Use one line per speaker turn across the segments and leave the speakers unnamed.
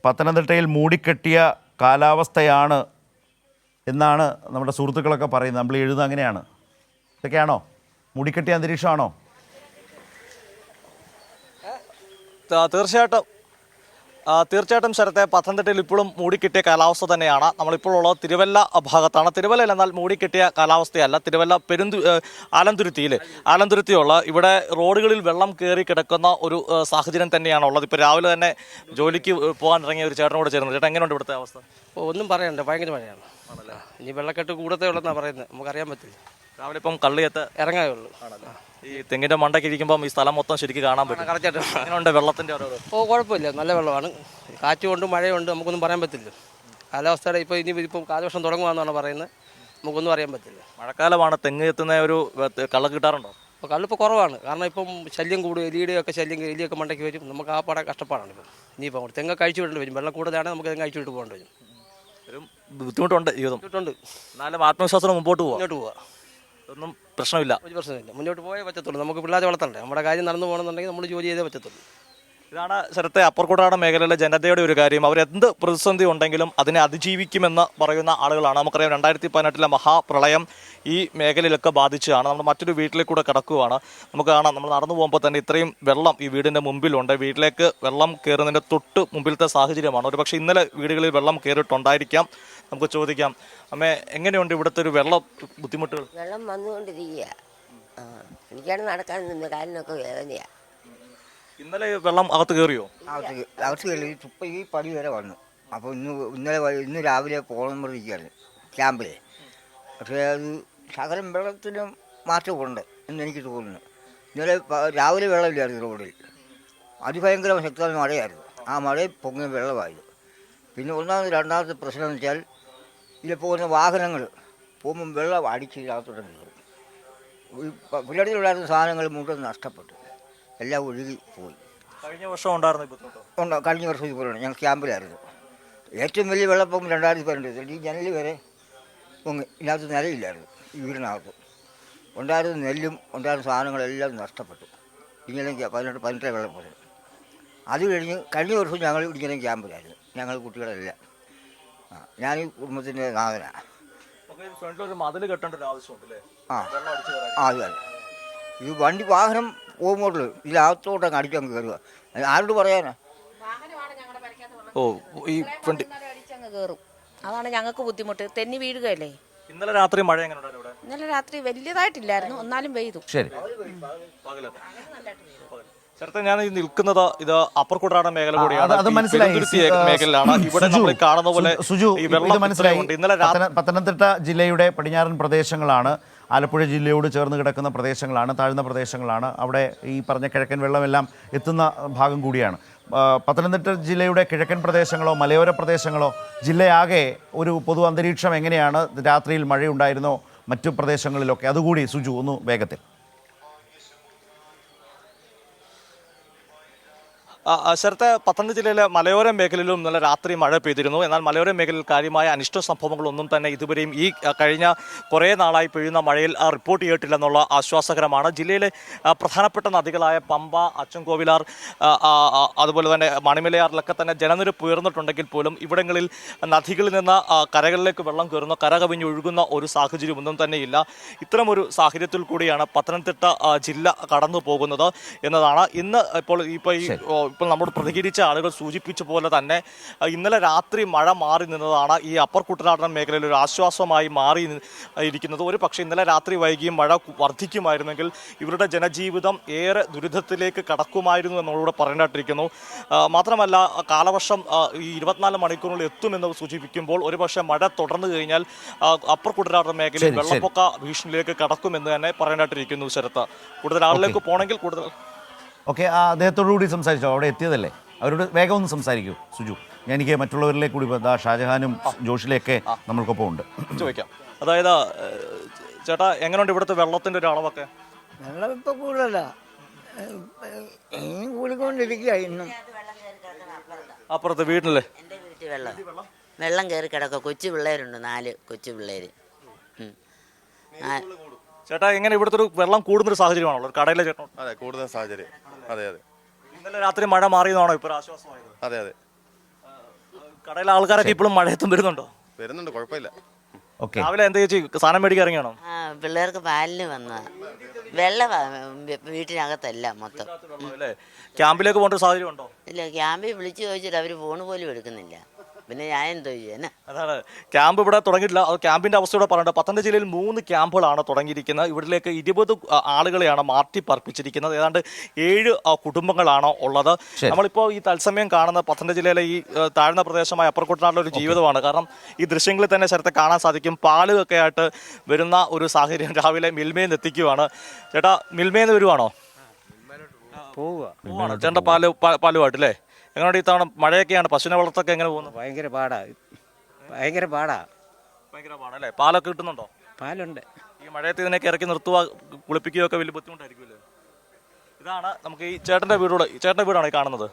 പത്തനംതിട്ടയിൽ മൂടിക്കെട്ടിയ കാലാവസ്ഥയാണ് എന്നാണ് നമ്മുടെ സുഹൃത്തുക്കളൊക്കെ പറയുന്നത്. നമ്മൾ എഴുതുന്നത് അങ്ങനെയാണ്. ഇതൊക്കെയാണോ മൂടിക്കെട്ടിയ അന്തരീക്ഷമാണോ?
തീർച്ചയായിട്ടും ശരത്തെ, പത്തനംതിട്ടയിൽ ഇപ്പോഴും മൂടിക്കെട്ടിയ കാലാവസ്ഥ തന്നെയാണ്. നമ്മളിപ്പോൾ ഉള്ളത് തിരുവല്ല ഭാഗത്താണ്. തിരുവല്ലയിൽ എന്നാൽ മൂടിക്കെട്ടിയ കാലാവസ്ഥയല്ല. തിരുവല്ല ആലന്തുരുത്തിയുള്ള ഇവിടെ റോഡുകളിൽ വെള്ളം കയറി കിടക്കുന്ന ഒരു സാഹചര്യം തന്നെയാണ് ഉള്ളത്. ഇപ്പോൾ രാവിലെ തന്നെ ജോലിക്ക് പോകാൻ ഇറങ്ങിയ ഒരു ചേട്ടനോട് ചേർന്നു. ചേട്ടൻ എങ്ങനെയുണ്ട് ഇവിടുത്തെ അവസ്ഥ?
ഒന്നും പറയണ്ട, ഭയങ്കര മഴയാണ്. ആണല്ലോ, ഇനി വെള്ളക്കെട്ട് കൂടത്തേ ഉള്ളതെന്നാണ് പറയുന്നത്. നമുക്കറിയാൻ പറ്റില്ല.
രാവിലെ ഇപ്പം കള്ളിയത്ത്
ഇറങ്ങാവേ ഉള്ളൂ.
ആണല്ലോ, ഈ തെങ്ങിന്റെ മണ്ടയ്ക്ക് ഇരിക്കുമ്പോൾ ഈ സ്ഥലം മൊത്തം ശരിക്കും കാണാൻ പറ്റും.
കറക്റ്റായിട്ട്
അങ്ങനെയുണ്ട് വെള്ളത്തിന്റെ ഓരോ.
കുഴപ്പമില്ല, നല്ല വെള്ളമാണ്. കാറ്റുകൊണ്ട് മഴയുണ്ട്, നമുക്കൊന്നും പറയാൻ പറ്റില്ല. കാലാവസ്ഥയുടെ ഇപ്പം കാലവർഷം തുടങ്ങുകയെന്നാണ് പറയുന്നത്. നമുക്കൊന്നും അറിയാൻ പറ്റില്ല.
മഴക്കാലമാണ്, തെങ്ങ് എത്തുന്ന ഒരു കള്ള് കിട്ടാറുണ്ടോ?
അപ്പോൾ കള്ളിപ്പോൾ കുറവാണ്. കാരണം ഇപ്പം ശല്യം കൂടും, എലിയുടെയൊക്കെ ശല്യം, എലിയൊക്കെ മണ്ടയ്ക്ക് വരും. നമുക്ക് ആ പട കഷ്ടപ്പാടാണ് ഇപ്പം. ഇനിയിപ്പോൾ തെങ്ങ് കഴിച്ചു വിടേണ്ടി വരും. വെള്ളം കൂടുതലാണെങ്കിൽ നമുക്ക് തെങ്ങ് കഴിച്ചു വിട്ട് പോകേണ്ടി വരും.
ഒരു ബുദ്ധിമുട്ടുണ്ട് ജീവിതം.
ബുദ്ധിമുട്ടുണ്ട്.
എന്നാലും ആത്മവിശ്വാസം മുമ്പോട്ട്
മുന്നോട്ട് പോവുക,
ഒന്നും പ്രശ്നമില്ല.
ഒരു പ്രശ്നമില്ല. മുന്നോട്ട് പോയേ പറ്റത്തുള്ളൂ. നമുക്ക് പിള്ളേരെ വളർത്തണ്ടേ. നമ്മുടെ കാര്യം നടന്നു പോകണമെന്നുണ്ടെങ്കിൽ നമ്മൾ ജോലി ചെയ്തേ പറ്റത്തുള്ളൂ.
ഇതാണ് ശരത്തെ അപ്പർക്കുട്ടനാട് മേഖലയിലെ ജനതയുടെ ഒരു കാര്യം. അവരെന്ത് പ്രതിസന്ധി ഉണ്ടെങ്കിലും അതിനെ അതിജീവിക്കുമെന്ന് പറയുന്ന ആളുകളാണ്. നമുക്കറിയാം 2018 മഹാപ്രളയം ഈ മേഖലയിലൊക്കെ ബാധിച്ചതാണ്. നമ്മൾ മറ്റൊരു വീട്ടിലേക്കൂടെ കിടക്കുകയാണ്. നമുക്ക് കാണാം, നമ്മൾ നടന്നു പോകുമ്പോൾ തന്നെ ഇത്രയും വെള്ളം ഈ വീടിൻ്റെ മുമ്പിലുണ്ട്. വീട്ടിലേക്ക് വെള്ളം കയറുന്നതിൻ്റെ തൊട്ട് മുമ്പിലത്തെ സാഹചര്യമാണ്. ഒരുപക്ഷെ ഇന്നലെ വീടുകളിൽ വെള്ളം കയറിയിട്ടുണ്ടായിരിക്കാം. നമുക്ക് ചോദിക്കാം, അമ്മേ, എങ്ങനെയുണ്ട് ഇവിടുത്തെ ഒരു വെള്ളം ബുദ്ധിമുട്ടുകൾ?
വെള്ളം വന്നുകൊണ്ടിരിക്കുക. എനിക്കാണ് നടക്കാൻ നിന്ന് കാലിനൊക്കെ വേദനയാണ്.
ഇന്നലെ വെള്ളം അകത്ത് കയറിയോ?
അകത്ത് കയറി ഇപ്പം ഈ പടി വരെ വന്നു. അപ്പോൾ ഇന്ന് രാവിലെ പോകണം ഇരിക്കുകയാണ് ക്യാമ്പിൽ. പക്ഷേ അത് ശകലം വെള്ളത്തിനും മാറ്റമുണ്ട് എന്നെനിക്ക് തോന്നുന്നു. ഇന്നലെ രാവിലെ വെള്ളമില്ലായിരുന്നു റോഡിൽ. അതിഭയങ്കര ശക്തമായ മഴയായിരുന്നു. ആ മഴയിൽ പൊങ്ങിയ വെള്ളമായിരുന്നു. പിന്നെ രണ്ടാമത്തെ പ്രശ്നം എന്ന് വെച്ചാൽ ഇതിൽ പോകുന്ന വാഹനങ്ങൾ പോകുമ്പം വെള്ളം അടിച്ച് ഇതിനകത്തോടെ കയറും. പുലർത്തിലുണ്ടായിരുന്ന സാധനങ്ങൾ മുഴുവൻ നഷ്ടപ്പെട്ടു, എല്ലാം ഒഴുകി പോയി.
കഴിഞ്ഞ വർഷം ഉണ്ടായിരുന്നു.
കഴിഞ്ഞ വർഷം ഇതുപോലെയാണ്. ഞങ്ങൾ ക്യാമ്പിലായിരുന്നു. ഏറ്റവും വലിയ വെള്ളപ്പൊക്കം 2018. ഈ ജനൽ വരെ പൊങ്ങി. ഇതിനകത്ത് നിലയില്ലായിരുന്നു. ഈ വീടിനകത്ത് ഉണ്ടായിരുന്ന നെല്ലും ഉണ്ടായിരുന്ന സാധനങ്ങളെല്ലാം നഷ്ടപ്പെട്ടു. ഇങ്ങനെ 18 വെള്ളപ്പൊക്കം. അത് കഴിഞ്ഞ വർഷം ഞങ്ങൾ ഇങ്ങനെ ക്യാമ്പിലായിരുന്നു. ഞങ്ങൾ കുട്ടികളെല്ലാം. ഞാൻ ഈ കുടുംബത്തിൻ്റെ നാഥനാണ്.
മതിൽ കെട്ടേണ്ട ഒരു ആവശ്യമുണ്ടല്ലേ?
അത് തന്നെ. ഇത് വണ്ടി വാഹനം പോകുമ്പോൾ ഇതിനകത്തോട്ടങ്ങ് അടിച്ചങ്ങ് കയറുക. ആരോട് പറയാനാ?
ഈ വണ്ടി
കയറും. അതാണ് ഞങ്ങൾക്ക് ബുദ്ധിമുട്ട്. തെന്നി വീഴുകയല്ലേ.
ഇന്നലെ രാത്രി മഴ എങ്ങനെയുണ്ടായിരുന്നു ഇവിടെ?
ഇന്നലെ രാത്രി വലിയതായിട്ടില്ലായിരുന്നു, എന്നാലും പെയ്തു.
ശരി.
ചേർത്ത് ഞാൻ നിൽക്കുന്നത് ഇത് അപ്പർക്കുട്ടനാട് മേഖല കൂടിയാണ്.
അത് മനസ്സിലായി.
മേഖലയിലാണ് ഇവിടെ നമ്മൾ കാണുന്ന പോലെ.
സുജു, ഇത് മനസ്സിലായി. പത്തനംതിട്ട ജില്ലയുടെ പടിഞ്ഞാറൻ പ്രദേശങ്ങളാണ്, ആലപ്പുഴ ജില്ലയോട് ചേർന്ന് കിടക്കുന്ന പ്രദേശങ്ങളാണ്, താഴ്ന്ന പ്രദേശങ്ങളാണ്. അവിടെ ഈ പറഞ്ഞ കിഴക്കൻ വെള്ളമെല്ലാം എത്തുന്ന ഭാഗം കൂടിയാണ്. പത്തനംതിട്ട ജില്ലയുടെ കിഴക്കൻ പ്രദേശങ്ങളോ മലയോര പ്രദേശങ്ങളോ ജില്ലയാകെ ഒരു പൊതു അന്തരീക്ഷം എങ്ങനെയാണ്? രാത്രിയിൽ മഴയുണ്ടായിരുന്നോ മറ്റു പ്രദേശങ്ങളിലൊക്കെ? അതുകൂടി സുജു ഒന്ന് വേഗത്തിൽ.
ശരത്തെ, പത്തനംതിട്ട ജില്ലയിലെ മലയോര മേഖലയിലും ഇന്നലെ രാത്രി മഴ പെയ്തിരുന്നു. എന്നാൽ മലയോര മേഖലയിൽ കാര്യമായ അനിഷ്ട സംഭവങ്ങളൊന്നും തന്നെ ഇതുവരെയും ഈ കഴിഞ്ഞ കുറേ നാളായി പെയ്യുന്ന മഴയിൽ റിപ്പോർട്ട് ചെയ്തിട്ടില്ലെന്നുള്ള ആശ്വാസകരമാണ്. ജില്ലയിലെ പ്രധാനപ്പെട്ട നദികളായ പമ്പ, അച്ചൻകോവിലാർ, അതുപോലെ തന്നെ മണിമലയാറിലൊക്കെ തന്നെ ജലനിരപ്പ് ഉയർന്നിട്ടുണ്ടെങ്കിൽ പോലും ഇവിടങ്ങളിൽ നദികളിൽ നിന്ന് കരകളിലേക്ക് വെള്ളം കയറുന്ന, കര കവിഞ്ഞ് ഒഴുകുന്ന ഒരു സാഹചര്യം ഒന്നും തന്നെയില്ല. ഇത്തരമൊരു സാഹചര്യത്തിൽ കൂടിയാണ് പത്തനംതിട്ട ജില്ല കടന്നു പോകുന്നത് എന്നതാണ്. ഇപ്പോൾ നമ്മോട് പ്രതികരിച്ച ആളുകൾ സൂചിപ്പിച്ച പോലെ തന്നെ ഇന്നലെ രാത്രി മഴ മാറി നിന്നതാണ് ഈ അപ്പർ കുട്ടനാടൻ മേഖലയിൽ ഒരു ആശ്വാസമായി മാറി ഇരിക്കുന്നത്. ഒരു പക്ഷേ ഇന്നലെ രാത്രി വൈകിയും മഴ വർദ്ധിക്കുമായിരുന്നെങ്കിൽ ഇവരുടെ ജനജീവിതം ഏറെ ദുരിതത്തിലേക്ക് കടക്കുമായിരുന്നു എന്നുള്ളത് പറയേണ്ടിയിരിക്കുന്നു. മാത്രമല്ല, കാലവർഷം ഈ 24 മണിക്കൂറിനുള്ളിൽ എത്തുമെന്ന് സൂചിപ്പിക്കുമ്പോൾ ഒരു പക്ഷേ മഴ തുടർന്നു കഴിഞ്ഞാൽ അപ്പർ കുട്ടനാടൻ മേഖലയിൽ വെള്ളപ്പൊക്ക ഭീഷണിയിലേക്ക് കടക്കുമെന്ന് തന്നെ പറയേണ്ടിയിരിക്കുന്നു. ശരത്ത്, കൂടുതൽ ആളിലേക്ക് പോകണമെങ്കിൽ കൂടുതൽ
ഓക്കെ, അദ്ദേഹത്തോടു കൂടി സംസാരിച്ചോ? അവിടെ എത്തിയതല്ലേ, അവരോട് വേഗം ഒന്ന് സംസാരിക്കൂ സുജു. എനിക്ക് മറ്റുള്ളവരിലേക്ക് കൂടി ഷാജഹാനും ജോഷിലെയൊക്കെ നമ്മൾക്കൊപ്പം ഉണ്ട്.
ചോദിക്കാം. അതായത് ചേട്ടാ, എങ്ങനെയുണ്ട് ഇവിടുത്തെ വെള്ളത്തിൻ്റെ ഒരു അളവൊക്കെ?
വെള്ളം ഇപ്പോൾ കൂടുതലല്ല, കൂടിക്കൊണ്ടിരിക്കുക. ഇന്നും
അപ്പുറത്ത് വീട്ടിലെ
എൻ്റെ വീട്ടിൽ വെള്ളം കയറി കിടക്കുക. കൊച്ചു പിള്ളേരുണ്ട്, 4 കൊച്ചു പിള്ളേർ.
ചേട്ടാ, എങ്ങനെ ഇവിടുത്തെ ഒരു വെള്ളം കൂടുന്നൊരു സാഹചര്യമാണല്ലോ കടയിലെ ചേട്ടൻ?
അതെ, കൂടുതൽ സാഹചര്യം. അതെ.
ഇന്നലെ രാത്രി മഴ മാറിയതാണോ ഇപ്പോൾ ആശ്വാസമായത്?
അതെ.
കടയിലെ ആൾക്കാരൊക്കെ ഇപ്പോഴും മഴയത്തും വരുന്നുണ്ടോ?
വരുന്നുണ്ട്, കുഴപ്പമില്ല.
ഓക്കെ,
രാവിലെ എന്താ ചേച്ചി സാധനം മേടിക്കാൻ ഇറങ്ങിയാണോ?
ആ പിള്ളേർക്ക് പാലിന് വന്ന വെള്ളം വീട്ടിനകത്തല്ല മൊത്തം.
അല്ലേ? ക്യാമ്പിലേക്ക് പോകേണ്ട ഒരു സാഹചര്യം ഉണ്ടോ?
ഇല്ല, ക്യാമ്പിൽ വിളിച്ചു ചോദിച്ചിട്ട് അവർ ഫോൺ പോലും എടുക്കുന്നില്ല. പിന്നെ ഞാൻ എന്തോ ചെയ്യാനാ?
അതാണ്, ക്യാമ്പ് ഇവിടെ തുടങ്ങിയിട്ടില്ല. അത് ക്യാമ്പിന്റെ അവസ്ഥയോടെ പറയണ്ട. പത്തനംതിട്ട ജില്ലയിൽ 3 ക്യാമ്പുകളാണ് തുടങ്ങിയിരിക്കുന്നത്. ഇവിടേക്ക് 20 ആളുകളെയാണ് മാറ്റി പാർപ്പിച്ചിരിക്കുന്നത്. ഏതാണ്ട് 7 കുടുംബങ്ങളാണ് ഉള്ളത്. നമ്മളിപ്പോൾ ഈ തത്സമയം കാണുന്ന പത്തനംതിട്ട ജില്ലയിലെ ഈ താഴ്ന്ന പ്രദേശമായ അപ്പർ കുട്ടനാട്ടിലെ ഒരു ജീവിതമാണ്. കാരണം ഈ ദൃശ്യങ്ങളിൽ തന്നെ ശരത്തെ കാണാൻ സാധിക്കും. പാലുമൊക്കെ ആയിട്ട് വരുന്ന ഒരു സാഹചര്യം രാവിലെ മിൽമയിൽ നിന്ന് എത്തിക്കുവാണ്. ചേട്ടാ, മിൽമയിൽ നിന്ന് വരുവാണോ? പോവാണ് ചേട്ടൻ്റെ പാലുമായിട്ടല്ലേ? എങ്ങനെയാണ് ഈ തവണ മഴയൊക്കെയാണ്, പശുവിനെ വളർത്തൊക്കെ എങ്ങനെ പോകുന്നു?
ഭയങ്കര പാടല്ലേ? പാലൊക്കെ കിട്ടുന്നുണ്ടോ? പാലുണ്ട്. ഈ മഴയത്ത് ഇതിനൊക്കെ ഇറക്കി നിർത്തുക, കുളിപ്പിക്കുകയൊക്കെ വലിയ ബുദ്ധിമുട്ടായിരിക്കുമല്ലേ? ഇതാണ് നമുക്ക് ഈ ചേട്ടൻ്റെ വീടാണ് ഈ കാണുന്നത്.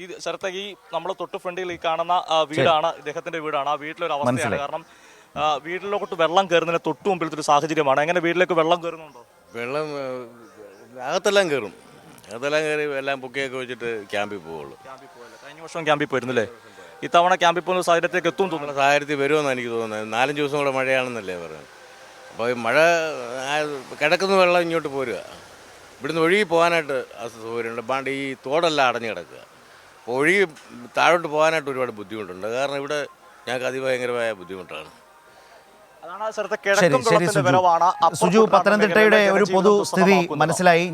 ഈ സ്ഥലത്തെ ഈ നമ്മൾ തൊട്ട് ഫ്രണ്ടിൽ ഈ കാണുന്ന വീടാണ് ഇദ്ദേഹത്തിന്റെ വീടാണ്. ആ വീട്ടിലൊരു അവസ്ഥയാണ്. കാരണം വീട്ടിലോട്ട് വെള്ളം കയറുന്നതിന് തൊട്ട് മുമ്പിലത്തെ ഒരു സാഹചര്യമാണ്. എങ്ങനെ വീട്ടിലേക്ക് വെള്ളം കയറുന്നുണ്ടോ?
വെള്ളം അകത്തെല്ലാം കയറും. അകത്തെല്ലാം കയറി എല്ലാം പൊക്കിയൊക്കെ വെച്ചിട്ട് ക്യാമ്പിൽ പോവുള്ളൂ.
കഴിഞ്ഞ വർഷം ക്യാമ്പിൽ പോയിരുന്നില്ലേ? ഇത്തവണ ക്യാമ്പിൽ പോകുന്ന സാഹചര്യത്തിലേക്ക് എത്തും തോന്നുന്നു.
സാഹചര്യത്തിൽ വരുമെന്നാണ് എനിക്ക് തോന്നുന്നത്. 4-5 ദിവസം കൂടെ മഴയാണെന്നല്ലേ പറയുന്നത്. അപ്പോൾ ഈ മഴ കിടക്കുന്ന വെള്ളം ഇങ്ങോട്ട് പോരുക. ഇവിടുന്ന് ഒഴുകി പോകാനായിട്ട് സൗകര്യമുണ്ട്. പാണ്ട് ഈ തോടെല്ലാം അടഞ്ഞു കിടക്കുക. അപ്പോൾ ഒഴുകി താഴോട്ട് പോകാനായിട്ട് ഒരുപാട് ബുദ്ധിമുട്ടുണ്ട്. കാരണം ഇവിടെ ഞങ്ങൾക്ക് അതിഭയങ്കരമായ ബുദ്ധിമുട്ടാണ്.
ശരി, സുജു, പത്തനംതിട്ടയുടെ ഒരു പൊതുസ്ഥിതി മനസ്സിലായി.